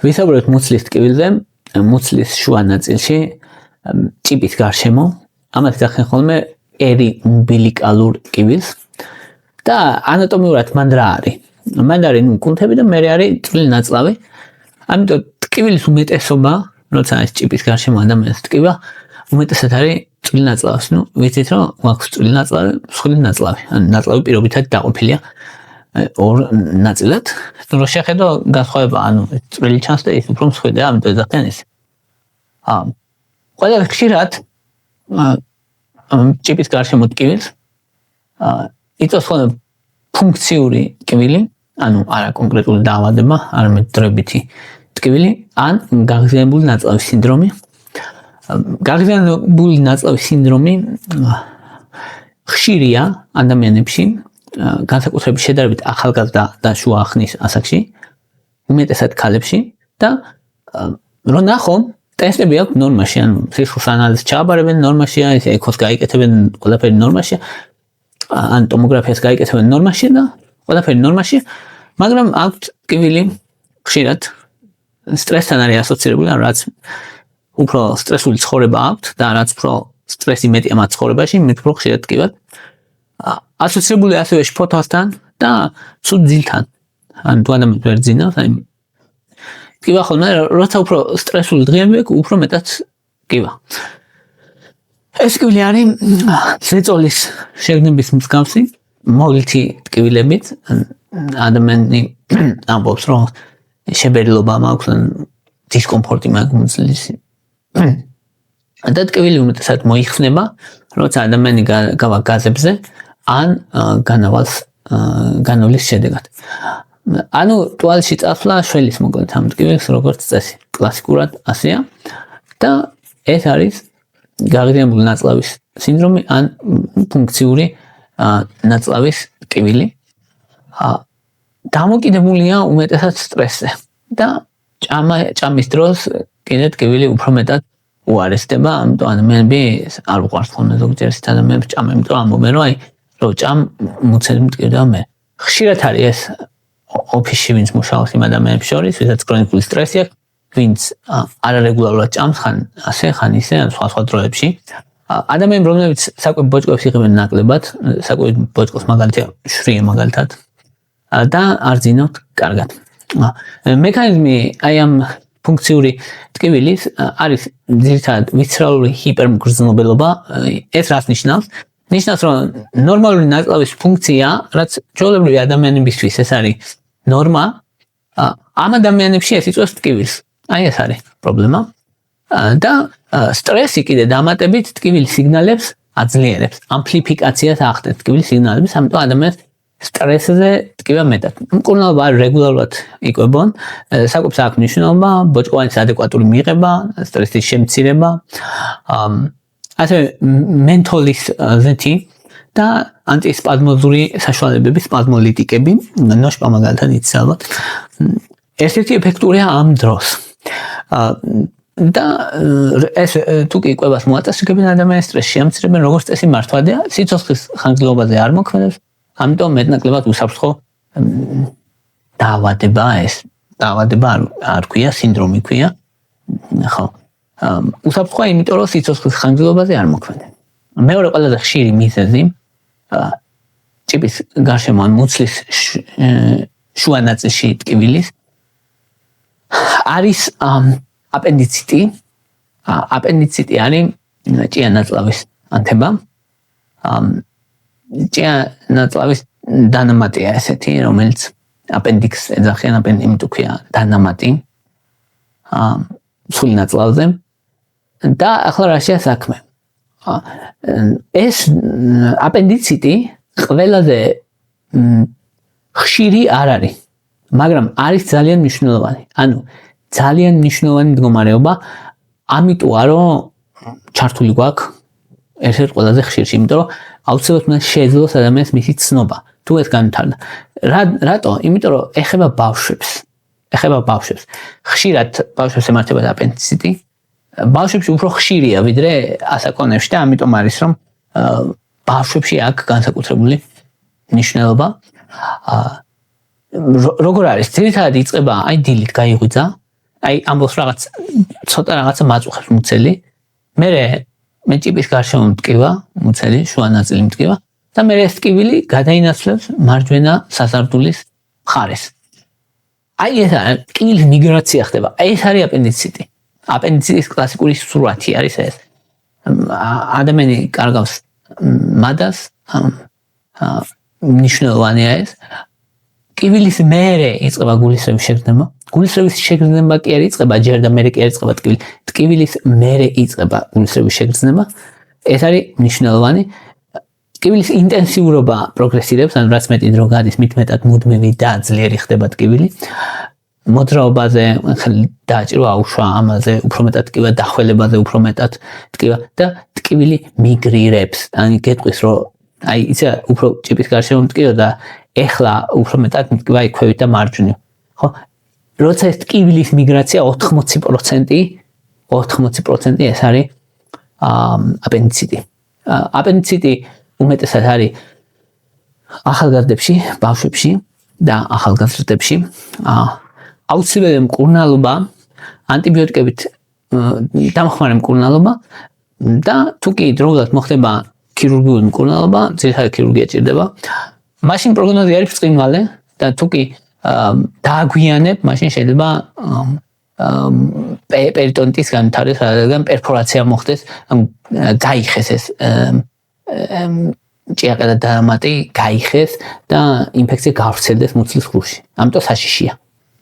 ვისაუბრებთ მუცლის ტკივილზე, მუცლის შუა ნაწილში ჭიპის გარშემო, ამას ახსენ ხოლმე პერიუმბილიკალურ ტკივილს და ანატომიურად მან რა არის? მან არის კუნთები და მერე არის წვრილი ნაწლავი. ამიტომ ტკივილის უმეტესობა, როცა ეს ჭიპის გარშემო ადამიანს ტკივა, უმეტესად არის წვრილი ნაწლავი. ვიცით რომ გვაქვს წვრილი ნაწლავი, მსხვილი ნაწლავი. ანუ ნაწლავი პირობითად დაყოფილია ორ ნაწილად. რო შეხედო განსხვავება, ანუ წვრილი ჩანს და ის უფრო მსხვილია, ამიტომ ეძახიან ეს. ყველა ხშირად ჭიპის გარშემო ტკივილს იწვევს ხოლმე ფუნქციური ტკივილი, ანუ არა კონკრეტული დაავადება, არამედ დროებითი ტკივილი, ან გაღიზიანებული ნაწლავის სინდრომი. გაღიზიანებული ნაწლავის სინდრომი ხშირია ადამიანებში, განსაკუთრებით შედარებით ახალგაზრდა და შუა ხნის ასაკში, უმეტესად ქალებში და რო ნახო, ტესტები აქვს ნორმაში, ანუ სისხლის ანალიზს ჩააბარებენ ნორმაშია, ეკოს გაიკეთებენ, ყველაფერი ნორმაშია, ან ტომოგრაფიას გაიკეთებენ ნორმაში და ყველაფერი ნორმაში, მაგრამ აქვს ტკივილი ხშირად სტრესთან არის ასოცირებული, ან რაც უფრო სტრესული ცხოვრება აქვს და რაც უფრო სტრესი მეტია მათ ცხოვრებაში, მით უფრო ხშირად ტკივათ. ასოცირებული ასევე შფოთვასთან და ცუდ ძილთან. ან თუ ადამიანს ვერ ძინავს, აი ტკივა ხოლმე, როცა უფრო სტრესული დღეები აქვს, უფრო მეტად ტკივა. ეს ტკივილი არის ზეწოლის შეგნების მსგავსი, მოვლითი ტკივილებით, ადამიანი ამბობს, რომ შებერილობა მაქვს, დისკომფორტი მაქვს მუცლის. და ტკივილი უმეტესად მოიხსნება, როცა ადამიანი გავა გაზებზე, ან განავლის შედეგად. ანუ ტუალეტში წასვლა შველის მოკლედ ამ ტკივილს როგორც წესი, კლასიკურად ასეა და ეს არის გაღიზიანებული ნაწლავის სინდრომი ან ფუნქციური ნაწლავის ტკივილი. დამოკიდებულია უმეტესად სტრესზე და ჭამის დროს კიდე ტკივილი უფრო მეტად უარესდება, ამიტომ ადამიანები არ უყვარს ხოლმე ზოგჯერ ეს ადამიანებს ჭამა, იმიტომ ამბობენ, რომ აი რო ჭამ მუცელი მტკივდება მე. ხშირად არის ეს ოფისში ვინც მუშაობს იმ ადამიანებს შორის, ვისაც ქრონიკული სტრესი აქვს, ვინც არარეგულარულად ჭამს, ხან ასე, ხან ისე, სხვა დროებში. ადამიანები, რომლებიც საკვები ბოჭკოს იღებენ ნაკლებად, საკვები ბოჭკოს მაგალითად შვრია მაგალითად და არ ძინავთ კარგად. მექანიზმი აი ამ ფუნქციური ტკივილის არის ძირითადად ვისცერალური ჰიპერმგრძნობელობა. ეს რას ნიშნავს? ნიშნავს, რომ ნორმალური ნაწლავის ფუნქცია, რაც ჩვეულებრივი ადამიანებისთვის ეს არის ნორმა, ამ ადამიანებში ეს იწვევს ტკივილს. აი ეს არის პრობლემა. და სტრესი კიდე დამატებით ტკივილის სიგნალებს აძლიერებს, ამპლიფიკაციას ახდენს ტკივილის სიგნალების, ამიტომ ადამიანს სტრესზე ტკივა მეტად. მკურნალობა არ რეგულარულად იკვებონ, საკვებს აქვს მნიშვნელობა, ბოჭკოვანის ადეკვატური მიღება, სტრესის შემცირება, ასევე მენთოლის ზეთი და ანტისპაზმოზური საშუალებები, სპაზმოლიტიკები, ნოშპა მაგალითად იცის ალბათ. ერთ-ერთი ეფექტურია ამ დროს. და ეს თუ კი იკვებას მოაწესრიგებენ ადამიანის სტრესს შეამცირებენ, როგორც წესი მართვადია, სიცოცხლის ხანგრძლივობაზე არ მოქმედებს, ამიტომ მეტნაკლებად უსაფრთხო დაავადება ეს. დაავადება არ ქვია, სინდრომი ქვია. ხო. უსაფრთხოა, იმიტომ რომ სიცოცხლის ხანგრძლივობაზე არ მოქმედებს. მეორე ყველაზე ხშირი მიზეზი ჭიპის გარშემო ან მუცლის შუა ნაწილში ტკივილის არის აპენდიციტი. აპენდიციტი არის ჭია ნაწლავის ანთება. ჭია ნაწლავის დანამატია ესეთი, რომელიც აპენდიქსს ეძახიან, იმიტომ ქვია დანამატი. მსხვილი ნაწლავზე. და ახლა რა შეა საქმე? ეს აპენდიციტი ყველაზე ხშირი არ არის, მაგრამ არის ძალიან მნიშვნელოვანი. ანუ ძალიან მნიშვნელოვანი მდგომარეობა, ამიტოა რომ ჩართული გვაქვს ერთ-ერთ ყველაზე ხშირში, იმიტომ რომ აუცილებლად უნდა შეეძლოს ადამიანს მისი ცნობა. თუ ეს განვითარდა. რატო? იმიტომ რომ ეხება ბავშვებს. ხშირად ბავშვებს ემართებათ აპენდიციტი. ბავშვებში უფრო ხშირია ვიდრე ასაკონებში და ამიტომ არის რომ ბავშვებში აქვს განსაკუთრებული მნიშვნელობა. როგორ არის? ძირითადად იწყება აი დილით გაიღვიძა აი ამბობს რაღაც ცოტა რაღაცა მაწუხებს მუცელი. მე ჭიპის გარშემო მტკივა, მუცელი, შუა ნაწილი მტკივა და მე ეს ტკივილი გადაინაცვლებს მარჯვენა სასარდულის მხარეს. აი ეს ტკივილის მიგრაცია ხდება. აი ეს არის აპენდიციტი. აპენდიციტის კლასიკური სურათი არის ეს. ადამიანი კარგავს მადას, მნიშვნელოვანია ეს. ტკივილის მერე იწყება გულისრევის შეგრძნება. გულისრევის შეგრძნება კი არ იწყება ჯერ და მერე კი არ იწყება ტკივილი. ტკივილის მერე იწყება გულისრევის შეგრძნება. ეს არის მნიშვნელოვანი. ტკივილის ინტენსიურობა პროგრესირებს, ანუ რაც მეტი დრო გადის, მით მეტად მუდმივი და ძლიერი ხდება ტკივილი. მოძრაობაზე დააჭირვა აუშვა, ამაზე უფრო მეტად ტკივა, დახველებაზე უფრო მეტად ტკივა და ტკივილი მიგრირებს. ანუ გეტყვის რომ აი იცი უფრო ჭიპის გარშემო მტკივა და ეხლა უფრო მეტად მტკივა იქვევით და მარჯვნივ. ხო? როცა ეს ტკივილის მიგრაცია 80% ეს არის აპენდიციტი. აპენდიციტი უმეტესად არის ახალგაზრდებში, ბავშვებში და ახალგაზრდებში. აუცილებელი მკურნალობა, ანტიბიოტიკებით დამხმარე მკურნალობა და თუ კი დროულად მოხდება ქირურგიული მკურნალობა, ძირითადად ქირურგია ჭირდება. მაშინ პროგნოზი არის ბრწყინვალე და თუ კი დააგვიანებ, მაშინ შეიძლება პერიტონიტის განვითარდეს, რადგან პერფორაცია მოხდეს, გაიხეს ეს ჭიაყე და დამატი გაიხეს და ინფექცია გავრცელდეს მუცლის ღრუში. ამიტომ საშიშია.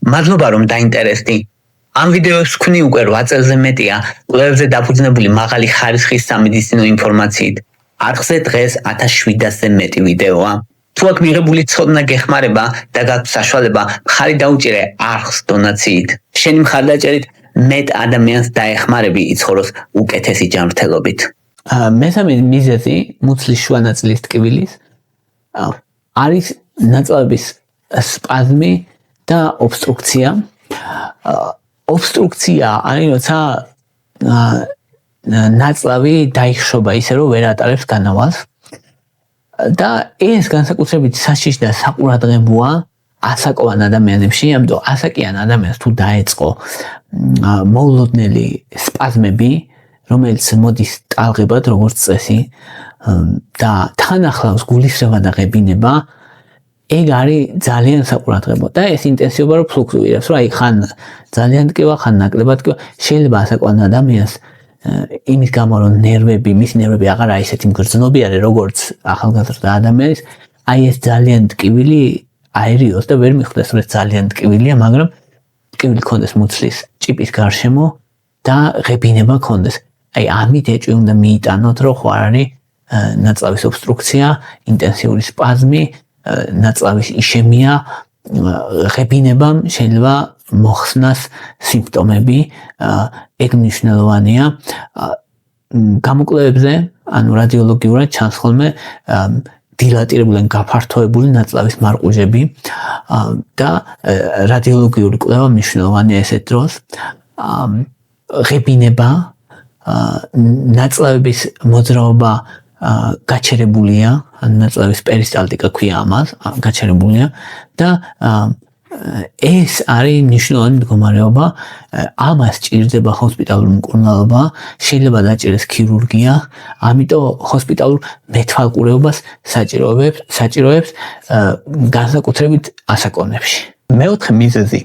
მადლობა რომ დაინტერესდი. ამ ვიდეოს ვქნი უკვე 8 წელზე მეტია კვლევებზე დაფუძნებული მაღალი ხარისხის სამედიცინო ინფორმაციით. არხზე დღეს 1700-ზე მეტი ვიდეოა. თუ აქ მიღებული ცოდნა გეხმარება და გაქვს საშუალება, მხარი დაუჭირე არხს დონაციით. შენი მხარდაჭერით მეტ ადამიანს დაეხმარები იცხოვროს უკეთესი ჯანმრთელობით. მესამე მიზეზი მუცლის შუა ნაწილის ტკივილის არის ნაწლავების სპაზმი და ობსტრუქცია. ობსტრუქცია არის როცა ნაწლავი დაიხშობა ისე რომ ვერ ატარებს განავალს და ეს განსაკუთრებით საშიში და საყურადღებოა ასაკოვან ადამიანებში, ამიტომ ასაკიან ადამიანს თუ დაეწყო მოულოდნელი სპაზმები, რომელიც მოდის ტალღებად როგორც წესი და თან ახლავს გულისრევა და ღებინება, ეგ არის ძალიან საყურადღებო და ეს ინტენსივობა რო ფლუქტუირებს, რომ აი ხან ძალიან ტკივა, ხან ნაკლებად ტკივა, შეიძლება ასაკოვან ადამიანს იმის გამო რომ მის ნერვები აღარ არის ისეთი მგრძნობიარე როგორც ახალგაზრდა ადამიანის, აი ეს ძალიან ტკივილი აერიოს და ვერ მიხვდეს რომ ეს ძალიან ტკივილია, მაგრამ ტკივილი ქონდეს მუცლის ჭიპის გარშემო და ღებინება ქონდეს. აი ამით ეჭვი უნდა მიიტანოთ, რომ ხო არ არის ნაწლავის ობსტრუქცია, ინტენსიური სპაზმი, ნაწლავის იშემია, ღებინებამ შეიძლება მოხსნას სიმპტომები, ეგ მნიშვნელოვანია. გამოკვლევებზე, ანუ რადიოლოგიურად ჩანს ხოლმე დილატირებული ან გაფართოებული ნაწლავის მარყუჟები და რადიოლოგიური კვლევა მნიშვნელოვანია ესეთ დროს. ღებინება, ნაწლავების მოძრაობა გაჩერებულია, ან ნაწლავის პერისტალტიკა ქვია ამას, გაჩერებულია და ეს არის მნიშვნელოვანი მდგომარეობა, ამას ჭირდება ჰოსპიტალური მკურნალობა, შეიძლება დაჭირდეს ქირურგია, ამიტომ ჰოსპიტალურ მეთვალყურეობას საჭიროებს განსაკუთრებით ასაკონებში. მეოთხე მიზეზი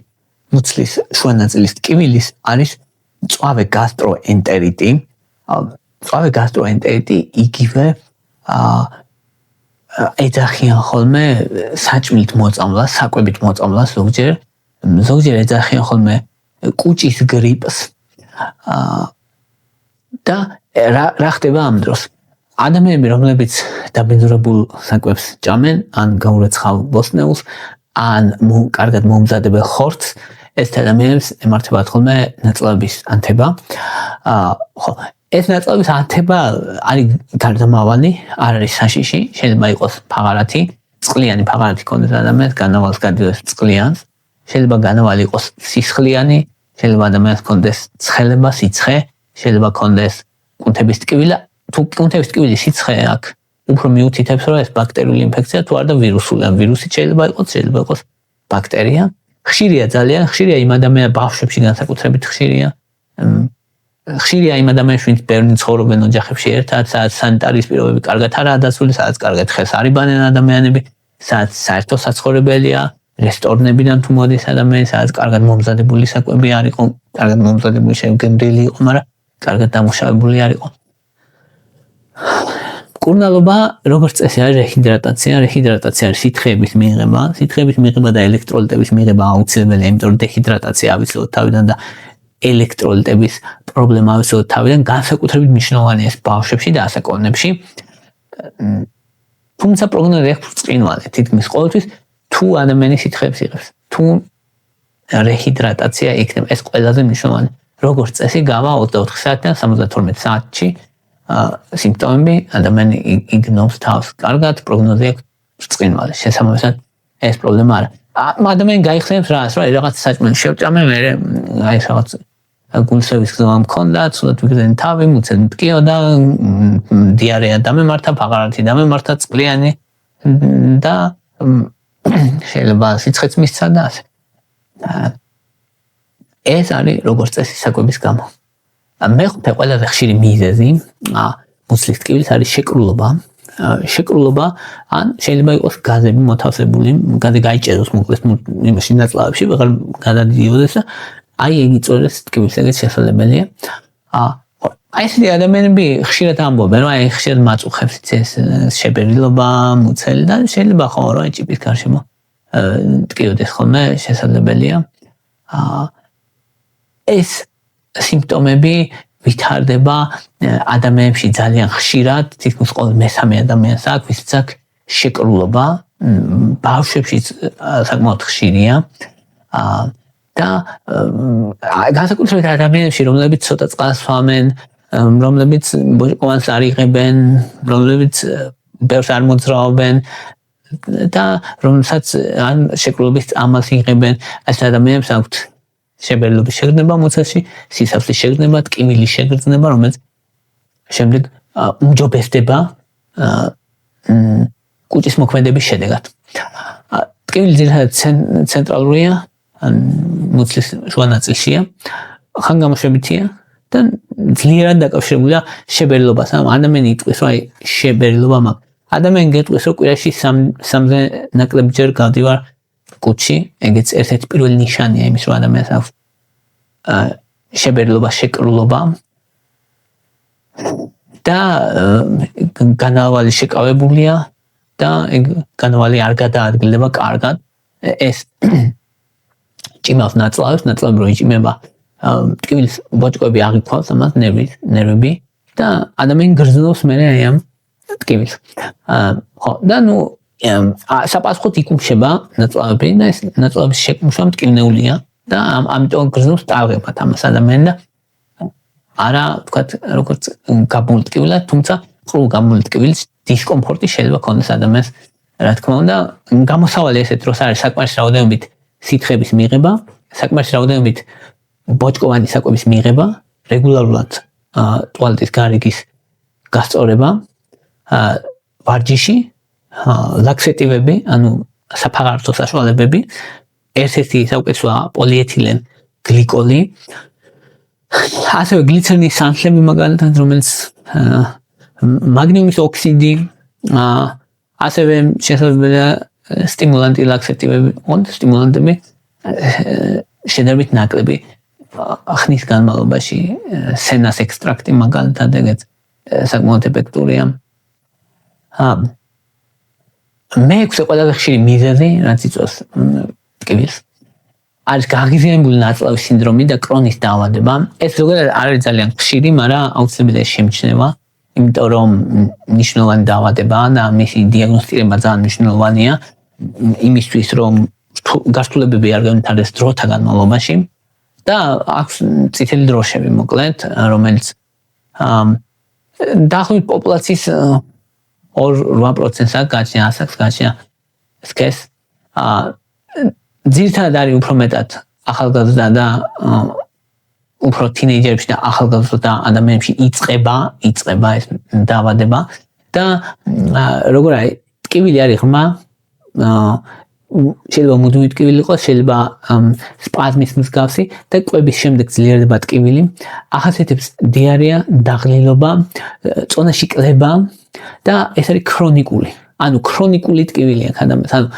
მუცლის შუა ნაწილის ტკივილის არის მწვავე გასტროენტერიტი. მწვავე გასტროენტერიტი იგივე ეძახიან ხოლმე საჭმლით მოწამვლას, საკვებით მოწამვლას ზოგჯერ ეძახიან ხოლმე კუჭის გრიპს და რა ხდება ამ დროს? ადამიანები, რომლებიც დაბინძურებულ საკვებს ჭამენ, ან გაურეცხავ ბოსტნეულს, ან კარგად მომზადებელ ხორცს, ეს ადამიანებს ემართებათ ხოლმე ნაწლავების ანთება. ხო, ეს ნაწლავის ანთება არის გარდამავალი, არ არის საშიში, შეიძლება იყოს ფაღარათი, წყლიანი ფაღარათი ქონდეს ადამიანს, განავალს გადიოდეს წყლიანს, შეიძლება განავალი იყოს სისხლიანი, შეიძლება ადამიანს ქონდეს ცხელება, სიცხე, შეიძლება ქონდეს კუნთების ტკივილი, თუ კუნთების ტკივილი სიცხე აქვს, უფრო მიუთითებს, რომ ეს ბაქტერიული ინფექცია თუ არა და ვირუსული, ან ვირუსით შეიძლება იყოს ბაქტერია. ხშირია ძალიან, ხშირია იმ ადამიანებს ბავშვებში განსაკუთრებით ხშირია. ხშირია იმ ადამიანებს, ვინც ბევრი ცხოვრობენ ოჯახებში ერთად, სადაც სანიტარიის პირობები კარგად არაა დაცული, სადაც კარგად ხელს არ იბანენ ადამიანები, სადაც საერთო საცხოვრებელია, რესტორნებიდან თუ მოდის ადამიანი, სადაც კარგად მომზადებული საკვები არ იყო, კარგად მომზადებული შეგემრიელი იყო, მაგრამ კარგად დამუშავებული არ იყო. მკურნალობა, როგორც წესი არის რეჰიდრატაცია, რეჰიდრატაცია არის სითხეების მიღება და ელექტროლიტების მიღება აუცილებელია, იმიტომ რომ დეჰიდრატაცია ავიცილოთ თავიდან და ელექტროლიტების პრობლემა ავიცილოთ თავიდან, განსაკუთრებით მნიშვნელოვანია ეს ბავშვებში და ასაკოვნებში. თუმცა პროგნოზი აქვს ბრწყინვალე, თითქმის ყოველთვის თუ ადამიანის სითხეებს იღებს, თუ რეჰიდრატაცია იქნება, ეს ყველაზე მნიშვნელოვანი. როგორც წესი გავა 24 საათიდან 72 საათში სიმპტომები ადამიანი იგნობს თავს კარგად, პროგნოზი აქვს ბრწყინვალე. შესაბამისად ეს პრობლემა არა. ადამიანი გაიხსენებს რომ რაღაც საჭმელი შევჭამე, მე აი რაღაც გულსევის გზა მქონდა, ცუდად ვიგზენი თავი, მუცელი მტკიოდა, დიარეა დამემართა, ფაღარათი დამემართა, წყლიანი და შეიძლება სიცხეც მისცა და ასე. ეს არის როგორც წესი საკვების გამო. მეხუთე ყველაზე ხშირი მიზეზი მუცლის ტკივილის არის შეკრულობა. შეკრულობა ან შეიძლება იყოს გაზები მოთავსებული, გაზი გაიჭეროს მოკლედ იმაში ნაწლავებში, ვეღარ გადადიოდეს და აი ეგ იწვევს ტკივილს, ეგეც შესაძლებელია. აი ესეთი ადამიანები ხშირად ამბობენ, რომ აი ხშირად მაწუხებს ეს შებერილობა, მუცელი და შეიძლება ხო რომ ჭიპის გარშემო ტკივდეს ხოლმე, შესაძლებელია. ეს სიმპტომები ვითარდება ადამიანებში ძალიან ხშირად, თითქმის ყოველ მესამე ადამიანს აქვს, ვისაც აქვს შეკრულობა, ბავშვებში საკმაოდ ხშირია. და განსაკუთრებით ადამიანებში, რომლებიც ცოტა წყალს სვამენ, რომლებიც ბოჭკოვანს არ იღებენ, რომლებიც ბევრს არ მოძრაობენ და რომელსაც ან შეკრულობის წამალს იღებენ, ეს ადამიანებს აქვთ შებერილობის შეგრძნება მუცელში, სისავსის შეგრძნება, ტკივილის შეგრძნება, რომელიც შემდეგ უმჯობესდება კუჭის მოქმედების შედეგად. ტკივილი ძირითადად ცენტრალურია, მუცლის შუა ნაწილშია, ხანგამოშვებითია და ძლიერად დაკავშირებულია შებერილობასთან. ადამიანი იტყვის, რომ აი შებერილობა მაქვს. ადამიანი გეტყვის, რომ კვირაში 3-ზე ნაკლებჯერ გავდივარ კუჭში, ეგეც ერთ-ერთი პირველი ნიშანია იმის, რომ ადამიანს აქვს შებერილობა, შეკრულობა და განავალი შეკავებულია და ეგ განავალი არ გადაადგილდება კარგად. ეს ჭიმავს ნაწლავებს, ნაწლავები რო იჭიმება, ტკივილის ბოჭკოები აღიქვავს ამას ნერვები და ადამიანი გრძნობს მერე აი ამ ტკივილს. ხო, და ნუ საპასუხოდ იქუმშება ნაწლავები და ეს ნაწლავების შეკუმშვა მტკივნეულია და ამიტომ გრძნობს ტალღებად ამას ადამიანი და არა ვთქვათ როგორც გამული ტკივილად, თუმცა ყრუ გამული ტკივილის დისკომფორტი შეიძლება ქონდეს ადამიანს, რა თქმა უნდა, გამოსავალი ესეთ დროს არის საკმარისი რაოდენობით სითხეების მიღება, საკმარისი რაოდენობით ბოჭკოვანი საკვების მიღება, რეგულარულად ტუალეტის გარიგის გასწორება, ვარჯიში, ლაქსეტივები, ანუ საფაღარათო საშუალებები, ერთ-ერთი საუკეთესოა პოლიეთილენ გლიკოლი, ასევე გლიცერინის სანთლები მაგალითად, რომელიც მაგნიუმის ოქსიდი, ასევე შესაძლებელია სტიმულანტი ლაქსეტივები, სტიმულანტები შედარებით ნაკლები ხნის განმავლობაში, სენას ექსტრაქტი მაგალითად ეგეც საკმაოდ ეფექტურია. მეექვსე ყველაზე ხშირი მიზეზი, რაც იწვევს ტკივილს, არის გაღიზიანებული ნაწლავის სინდრომი და კრონის დაავადება. ეს ზოგადად არის ძალიან ხშირი, მაგრამ აუცილებლად შემჩნევა, იმიტომ რომ მნიშვნელოვანი დაავადებაა და მისი დიაგნოსტირება ძალიან მნიშვნელოვანია იმისთვის, რომ გართულებები არ განვითარდეს დროთა განმავლობაში და აქვს წითელი დროშები მოკლედ, რომელიც დაახლოებით პოპულაციის 2-8%-ს გააჩნია ასაკს, გააჩნია სქესს. ძირითადად არის უფრო მეტად ახალგაზრდა და უფრო თინეიჯერებში და ახალგაზრდა ადამიანებში იწყება ეს დაავადება და როგორ არის ტკივილი არის ღრმა, შეიძლება მუდმივი ტკივილი იყოს, შეიძლება სპაზმის მსგავსი და კვების შემდეგ ძლიერდება ტკივილი. ახასიათებს დიარეა, დაღლილობა, წონაში კლება და ეს არის ქრონიკული. ანუ ქრონიკული ტკივილი აქვს ადამიანს. ანუ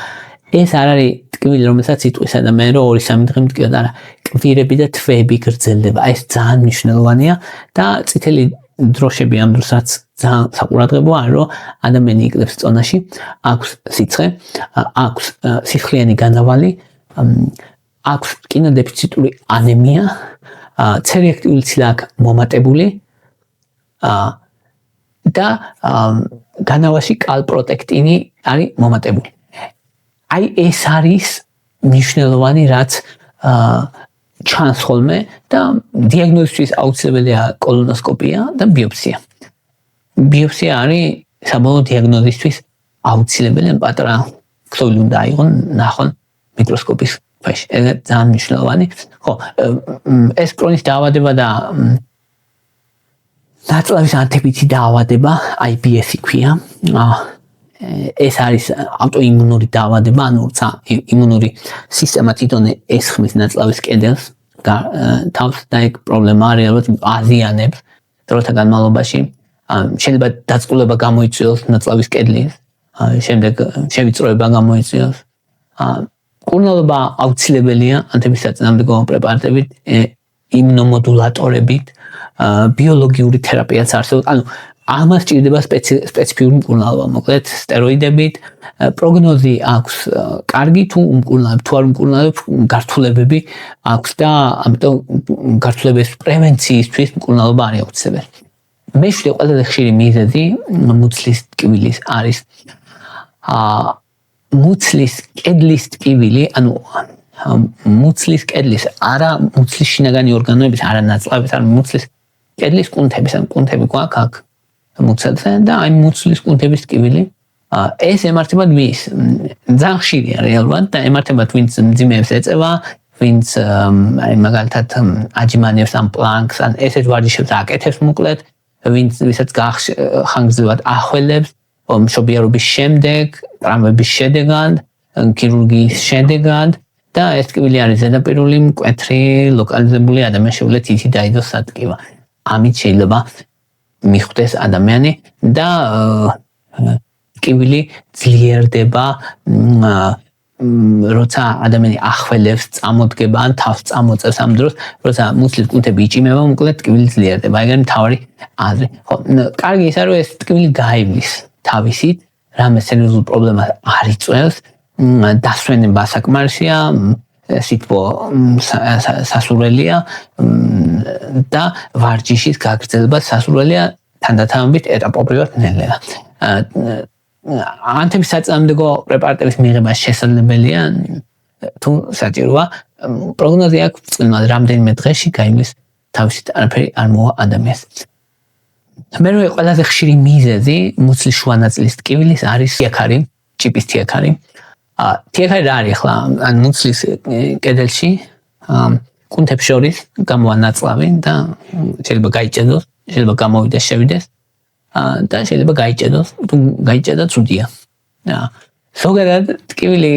ეს არ არის ტკივილი, რომელსაც იტყვის ადამიანი, რომ 2-3 დღე მტკივა, არა, კვირები და თვეები გრძელდება. ეს ძალიან მნიშვნელოვანია და წითელი დროშები ამ დროსაც ძალიან საყურადღებოა, რომ ადამიანი იკლებს წონაში, აქვს სიცხე, აქვს სისხლიანი განავალი, აქვს კინოდეფიციტური ანემია, ცერეაქტიული ცილა აქვს მომატებული და განავაში კალპროტექტინი არის მომატებული. აი ეს არის მნიშვნელოვანი, რაც ჩანს ხოლმე და დიაგნოზისთვის აუცილებელია კოლონოსკოპია და ბიოპსია. ბიოპსია არის საბოლოო დიაგნოზისთვის აუცილებელი, პატარა ქსოვილი უნდა აიღონ, ნახონ მიკროსკოპის ქვეშ. ეს ძალიან მნიშვნელოვანი. ხო, ეს კრონის დაავადება და ნაწლავის ანთებითი დაავადება, IBS ქვია. ეს არის ავტოიმუნური დაავადება, ანუ იმუნური სისტემა თვითონ ესხმის ნაწლავის კედელს თავს და ეგ პრობლემაა რეალურად აზიანებს დროთა განმავლობაში. შეიძლება დაწყვეტილება გამოიწვიოს ნაწლავის კედლის, შემდეგ შევიწროება გამოიწვიოს. მკურნალობა აუცილებელია ანთების საწინააღმდეგო პრეპარატებით, იმუნომოდულატორებით, ბიოლოგიური თერაპიაც არსებობს. ანუ ამას ჭირდება სპეციფიური მკურნალობა, მოკლედ სტეროიდებით, პროგნოზი აქვს კარგი, თუ არ უმკურნალებ, გართულებები აქვს და ამიტომ გართულების პრევენციისთვის მკურნალობა არის აუცილებელი. მეშვიდე ყველაზე ხშირი მიზეზი მუცლის ტკივილის არის მუცლის კედლის ტკივილი, ანუ მუცლის კედლის, არა მუცლის შინაგანი ორგანოების, არა ნაწლავის, არა მუცლის კედლის კუნთების, ან კუნთები გვაქვს აქ მუცელზე და აი მუცლის კუნთების ტკივილი. ეს ემართება ვის, ძალიან ხშირია რეალურად და ემართება ვინც მძიმეებს ეწევა, ვინც აი მაგალითად აჯიმანებს ან პლანკს, ან ესეთ ვარჯიშებს აკეთებს მოკლედ, ვისაც ხანგრძლივად ახველებს, მშობიარობის შემდეგ, ტრავმების შედეგად, ქირურგიის შედეგად და ეს ტკივილი არის ზედაპირული, მკვეთრი, ლოკალიზებული, ადამიანს შეუძლია თითი დაიდოს სატკივა. ამით შეიძლება მიხვდეს ადამიანი და ტკივილი ძლიერდება, როცა ადამიანი ახველებს, წამოდგება ან თავს წამოწევს ამ დროს, როცა მუცლის კუნთები იჭიმება, მოკლედ ტკივილი ძლიერდება. ეგ არის მთავარი აზრი. ხო, კარგი ისაა, რომ ეს ტკივილი გაივლის თავისით, რამე სერიოზულ პრობლემას არ იწვევს, დასვენება საკმარისია, სითბო სასურველია და ვარჯიშის გაგრძელება სასურველია, თანდათანობით ეტაპობრივად ნელია. ანთების საწინააღმდეგო პრეპარატების მიღება შესაძლებელია, თუ საჭიროა. პროგნოზი აქვს წილად რამდენიმე დღეში გაივლის თავისით, არაფერი არ მოვა ადამიანს. მერვე ყველაზე ხშირი მიზეზი მუცლის შუა ნაწილის ტკივილის არის თიაქარი, ჭიპის თიაქარი. თიაქარი რა არის ახლა? ან მუცლის კედელში კუნთებს შორის გამოვა ნაწლავი და შეიძლება გაიჭედოს, შეიძლება გამოვიდეს, შევიდეს და შეიძლება გაიჭედოს, თუ გაიჭედა ცუდია. ზოგადად ტკივილი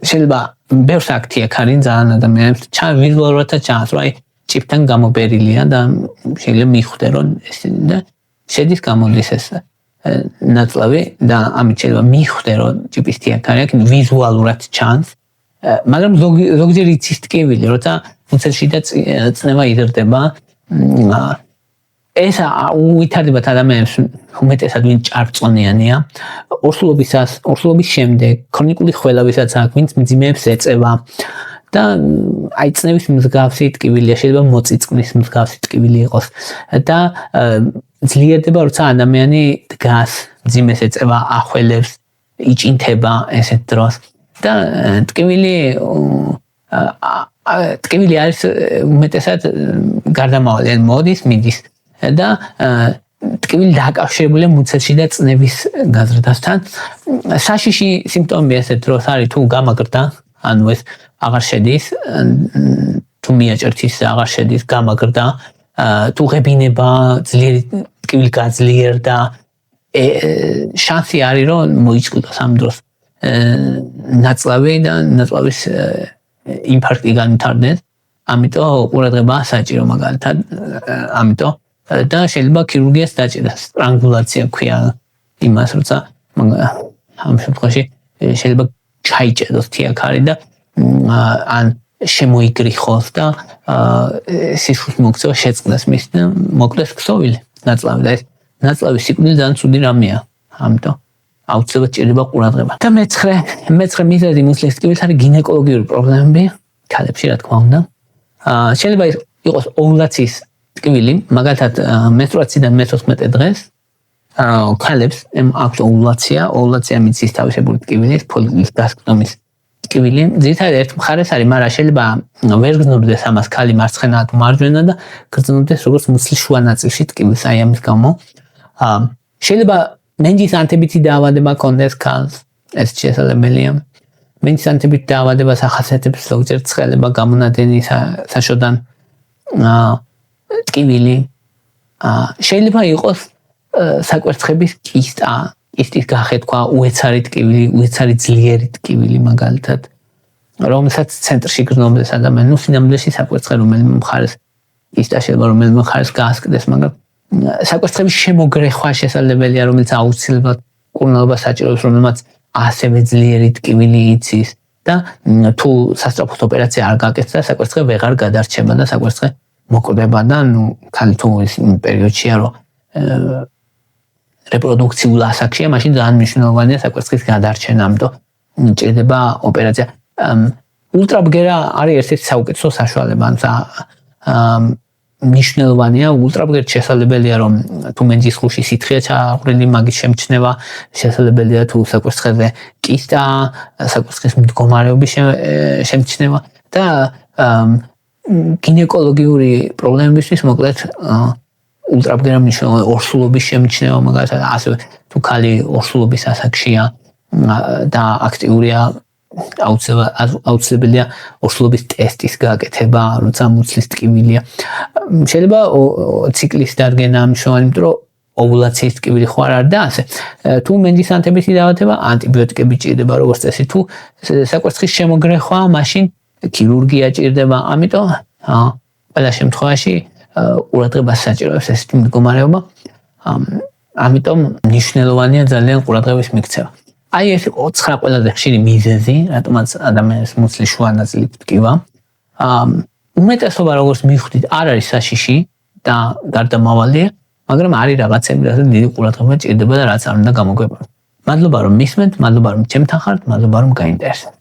შეიძლება ბევრს აქვს თიაქარი, ძალიან ადამიანებს ვიზუალურად ჩანს, რომ აი ჭიფთან გამობერილია და შეიძლება მიხვდე, რომ ესენი და შედის გამოდის ეს ნაწლავი და ამით შეიძლება მიხვდე, რომ ჭიპის თიაქარი აქვს, ვიზუალურად ჩანს. მაგრამ ზოგჯერ იცის ტკივილი, როცა მუცელში და წნევა იზრდება. ეს უვითარდებათ ადამიანებს უმეტესად ვინც ჭარბწონიანია, ორსულობის შემდეგ, ქრონიკული ხველავისაც აქვს, ვინც მძიმეებს ეწევა და აი წნევის მსგავსი ტკივილია, შეიძლება მოწიწკნის მსგავსი ტკივილი იყოს და ძლიერდება, როცა ადამიანი დგას, მძიმეს ეწევა, ახველებს, იჭინთება ესეთ დროს და ტკივილი არის უმეტესად გარდამავალი, მოდის, მიდის და ტკივილი დაკავშირებულია მუცელში და წნევის გაზრდასთან. საშიში სიმპტომები ესეთ დროს არის, თუ გამაგრდა, ანუ ეს აღარ შედის, თუ მიაჭერთ ის აღარ შედის, გამაგრდა, თუ ღებინება, ძლიერი ტკივილი გაძლიერდა, შანსი არის, რომ მოიჭკუტოს ამ დროს ნაწლავი და ნაწლავის ინფარქტი განვითარდეს. ამიტომ ყურადღება საჭირო მაგალითად, ამიტომ და შეიძლება ქირურგიას დაჭირდეს, სტრანგულაცია ქვია იმას, როცა ამ შემთხვევაში შეიძლება ჩაიჭედოს თიაქარი და ან შემოიგრიხოს და სისხლის მოქცევა შეწყდეს მის და მოკლეს ქსოვილი ნაწლავი და ეს ნაწლავის სიკვდილი ძალიან ცუდი რამეა. ამიტომ აუცილებლად ჭირდება ყურადღება. და მეცხრე მიზეზი მუცლის ტკივილს არის გინეკოლოგიური პრობლემები ქალებში, რა თქმა უნდა. შეიძლება იყოს ოვულაციის ტკივილი, მაგალითად მენსტრუაციიდან მე-14 დღეს ქალებს აქვს ოვულაცია მიცის თავისებური ტკივილი, ფოლიკულის დასკვნომის ტკივილი. ძირითადად ერთ მხარეს არის, მაგრამ შეიძლება ვერ გრძნობდეს ამას ქალი მარცხენა თუ მარჯვენა და გრძნობდეს როგორც მუცლის შუა ნაწილში ტკივილს, აი ამის გამო. შეიძლება მენჯის ანთებითი დაავადება კონდეს ქალს, ეს შესაძლებელია. მენჯის ანთებითი დაავადებას ახასიათებს ზოგჯერ ცხელება, გამონადენი საშოდან ტკივილი. შეიძლება იყოს საკვერცხების კისტის გახეთქვა, უეცარი ტკივილი, უეცარი ძლიერი ტკივილი მაგალითად, რომელსაც ცენტრში გრძნობდეს ადამიანი, სინამდვილეში საკვერცხე რომელიმე მხარეს კისტა შეიძლება რომელიმე მხარეს გაასკდეს, მაგრამ საკვერცხების შემოგრეხვა შესაძლებელია, რომელიც აუცილებლად მკურნალობას საჭიროებს, რომელმაც ასევე ძლიერი ტკივილი იცის და თუ სასწრაფოდ ოპერაცია არ გაკეთდა, საკვერცხე ვეღარ გადარჩება და საკვერცხე მოკვდება და ქალი თუ ის პერიოდშია, რომ რეპროდუქციულ ასაკშია, მაშინ ძალიან მნიშვნელოვანია საკვერცხის გადარჩენა, ამიტომ ჭირდება ოპერაცია. ულტრაბგერა არის ერთ-ერთი საუკეთესო საშუალება, მნიშვნელოვანია ულტრაბგერით შესაძლებელია, რომ თუ მენჯის ხუში სითხეა ჩააღრილი, მაგის შემჩნევა შესაძლებელია, თუ საკვერცხეზე კისტა, საკვერცხის მდგომარეობის შემჩნევა და გინეკოლოგიური პრობლემებისთვის მოკლედ ულტრაბგერა მნიშვნელოვანია, ორსულობის შემჩნევა, მაგალითად ასევე თუ ქალი ორსულობის ასაკშია და აქტიურია, აუცილებელია ორსულობის ტესტის გაკეთება, როცა მუცლის ტკივილია. შეიძლება ციკლის დადგენა მნიშვნელოვანი, იმიტომ რომ ოვულაციის ტკივილი ხო არ არის და ასე. თუ მენჯის ანთებითი დაავადება, ანტიბიოტიკები ჭირდება, როგორც წესი, თუ საკვერცხის შემოგრეხვა, მაშინ ქირურგია ჭირდება. ამიტომ ყველა შემთხვევაში ყურადღებას საჭიროებს ესეთი მდგომარეობა. ამიტომ მნიშვნელოვანია ძალიან ყურადღების მიქცევა. აი ეს 9 ყველაზე ხშირი მიზეზი, რატომაც ადამიანის მუცლის შუა ნაწილი ტკივა. უმეტესობა როგორც მივხვდით, არ არის საშიში და გარდამავალია, მაგრამ არის რაღაცები, რასაც დიდი ყურადღება ჭირდება და რაც არ უნდა გამოგვეპაროთ. მადლობა რომ მისმენთ, მადლობა რომ ჩემთან ხართ, მადლობა რომ გაინტერესებთ.